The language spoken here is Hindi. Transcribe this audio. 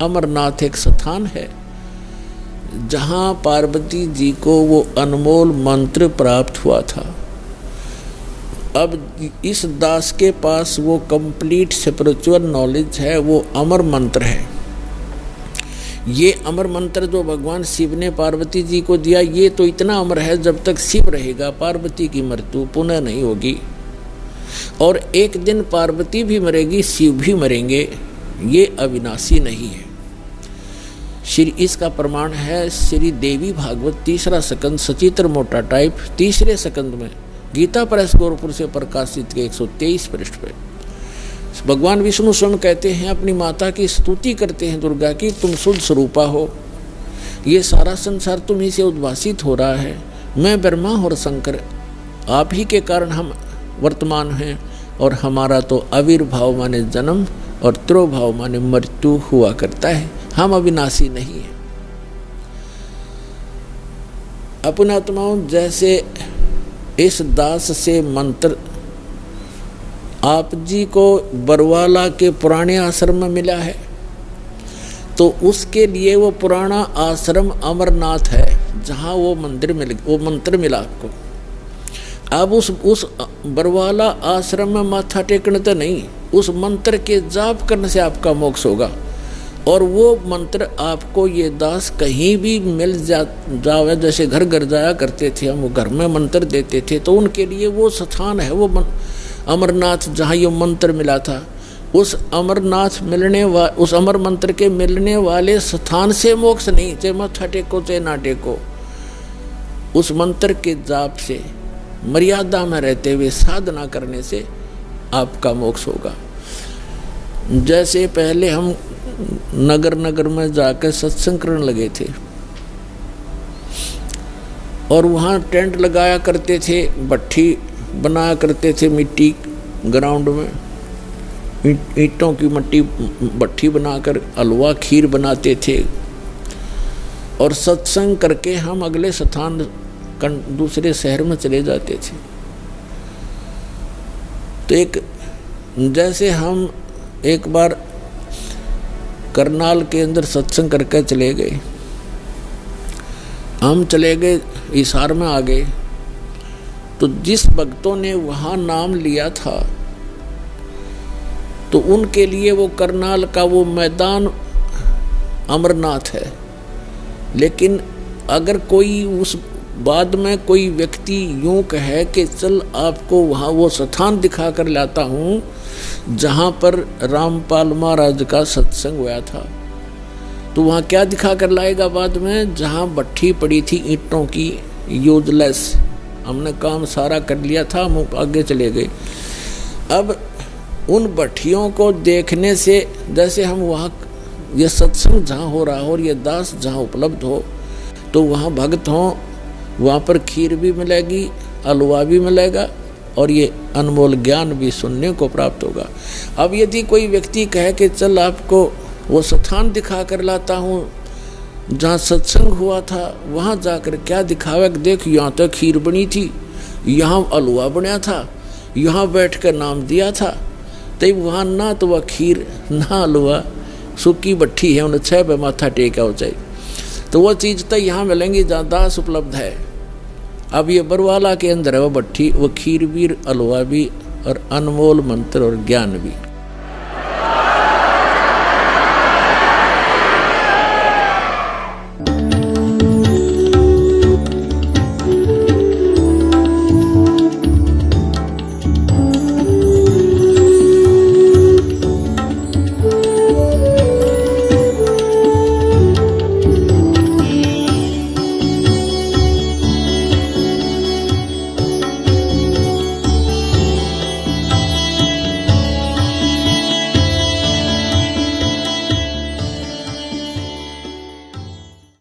अमरनाथ एक स्थान है जहाँ पार्वती जी को वो अनमोल मंत्र प्राप्त हुआ था। अब इस दास के पास वो कंप्लीट स्पिरिचुअल नॉलेज है, वो अमर मंत्र है। ये अमर मंत्र जो भगवान शिव ने पार्वती जी को दिया, ये तो इतना अमर है, जब तक शिव रहेगा पार्वती की मृत्यु पुनः नहीं होगी। और एक दिन पार्वती भी मरेगी, शिव भी मरेंगे, ये अविनाशी नहीं है। श्री इसका प्रमाण है श्री देवी भागवत 3रा स्कंद सचित्र मोटा टाइप 3रे स्कंद में गीता प्रेस गोरखपुर से प्रकाशित के 123 पृष्ठ पे भगवान विष्णु स्वयं कहते हैं, अपनी माता की स्तुति करते हैं दुर्गा की, तुम शुद्ध स्वरूपा हो, ये सारा संसार तुम ही से उद्भासित हो रहा है। मैं ब्रह्मा और शंकर आप ही के कारण हम वर्तमान हैं, और हमारा तो आविर्भाव माने जन्म और तिरोभाव माने मृत्यु हुआ करता है, हम अविनाशी नहीं है। अपने आत्माओं, जैसे इस दास से मंत्र आप जी को बरवाला के पुराने आश्रम में मिला है, तो उसके लिए वो पुराना आश्रम अमरनाथ है जहाँ वो मंत्र मिला आपको। अब उस बरवाला आश्रम में माथा टेकने तो नहीं, उस मंत्र के जाप करने से आपका मोक्ष होगा। और वो मंत्र आपको ये दास कहीं भी मिल जावे, जैसे घर घर जाया करते थे हम, वो घर में मंत्र देते थे, तो उनके लिए वो स्थान है, वो अमरनाथ जहाँ ये मंत्र मिला था। उस अमरनाथ उस अमर मंत्र के मिलने वाले स्थान से मोक्ष नहीं, चाहे माथा टेको चाहे ना टेको, उस मंत्र के जाप से मर्यादा में रहते हुए साधना करने से आपका मोक्ष होगा। जैसे पहले हम नगर नगर में जाकर सत्संग करने लगे थे, और वहाँ टेंट लगाया करते थे, भट्ठी बनाया करते थे मिट्टी ग्राउंड में, ईंटों की मट्टी भट्ठी बनाकर हलवा खीर बनाते थे, और सत्संग करके हम अगले स्थान दूसरे शहर में चले जाते थे। तो जैसे हम एक बार करनाल के अंदर सत्संग करके चले गए, हम चले गए हिसार में आ गए, तो जिस भक्तों ने वहाँ नाम लिया था, तो उनके लिए वो करनाल का वो मैदान अमरनाथ है। लेकिन अगर कोई उस बाद में कोई व्यक्ति यूं कहे कि चल आपको वहाँ वो स्थान दिखा कर लाता हूँ जहाँ पर रामपाल महाराज का सत्संग हुआ था, तो वहाँ क्या दिखा कर लाएगा बाद में? जहाँ भट्ठी पड़ी थी ईंटों की, यूजलेस, हमने काम सारा कर लिया था, हम आगे चले गए। अब उन भट्टियों को देखने से, जैसे हम वहाँ ये सत्संग जहाँ हो रहा हो और ये दास जहाँ उपलब्ध हो, तो वहाँ भक्त हों, वहाँ पर खीर भी मिलेगी, हलवा भी मिलेगा, और ये अनमोल ज्ञान भी सुनने को प्राप्त होगा। अब यदि कोई व्यक्ति कहे कि चल आपको वो स्थान दिखा कर लाता हूँ जहाँ सत्संग हुआ था, वहाँ जाकर क्या दिखावे, देख यहाँ तो खीर बनी थी, यहाँ हलवा बना था, यहाँ बैठ कर नाम दिया था, तो वहाँ ना तो वह खीर ना हलवा, सूखी भट्ठी है, उन्हें 6 पे माथा टेका हो जाए, तो वो चीज़ तो यहाँ मिलेंगी जहाँ दास उपलब्ध है। अब ये बरवाला के अंदर है वो भट्ठी, वो खीर भी, हलवा भी, और अनमोल मंत्र और ज्ञान भी।